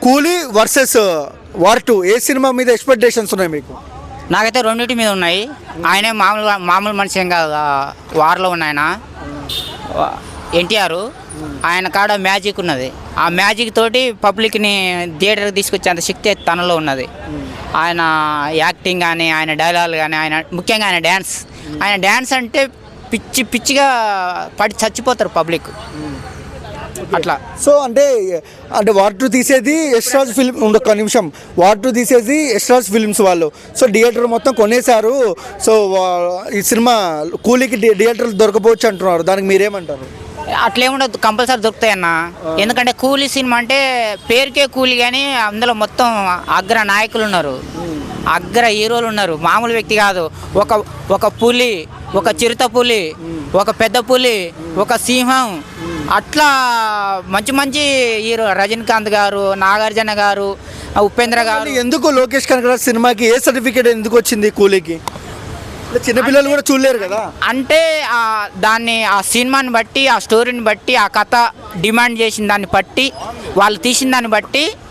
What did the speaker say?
కూలీ versus war 2 ఏ cinema మీద expectations ఉన్నాయి మీకు? నాకైతే రెండింటి మీద ఉన్నాయి. ఆయనే మామూలు మనిషి ఏం కాదు, వార్లో ఉన్న ఆయన ఎన్టీఆర్. ఆయన కాడ మ్యాజిక్ ఉన్నది. ఆ మ్యాజిక్ తోటి పబ్లిక్ని థియేటర్కి తీసుకొచ్చేంత శక్తి తనలో ఉన్నది. ఆయన యాక్టింగ్ కానీ, ఆయన డైలాగ్ కానీ, ముఖ్యంగా ఆయన డ్యాన్స్ అంటే పిచ్చిగా పడి చచ్చిపోతారు పబ్లిక్ అట్లా. సో అంటే వార్ 2 తీసేది యశ్రాజ్ ఫిల్మ్, ఒక నిమిషం, వార్ 2 తీసేది యశ్రాజ్ ఫిల్మ్స్ వాళ్ళు. సో థియేటర్ మొత్తం కొనేశారు. సో ఈ సినిమా కూలీకి థియేటర్లు దొరకపోవచ్చు అంటున్నారు, దానికి మీరేమంటారు? అట్లేముండదు, కంపల్సరీ దొరుకుతాయి అన్న. ఎందుకంటే కూలీ సినిమా అంటే పేరుకే కూలీ, కానీ అందులో మొత్తం అగ్ర నాయకులు ఉన్నారు, అగ్ర హీరోలు ఉన్నారు, మామూలు వ్యక్తి కాదు. ఒక పులి, ఒక చిరుత పులి, ఒక పెద్ద పులి, ఒక సింహం, అట్లా మంచి హీరో రజనీకాంత్ గారు, నాగార్జున గారు, ఉపేంద్ర గారు. ఎందుకు లోకేష్ కనకరాజ్ సినిమాకి ఏ సర్టిఫికేట్ ఎందుకు వచ్చింది కూలీకి? చిన్నపిల్లలు కూడా చూడలేరు కదా. అంటే దాన్ని, ఆ సినిమాని బట్టి, ఆ స్టోరీని బట్టి, ఆ కథ డిమాండ్ చేసిన దాన్ని బట్టి, వాళ్ళు తీసిన దాన్ని బట్టి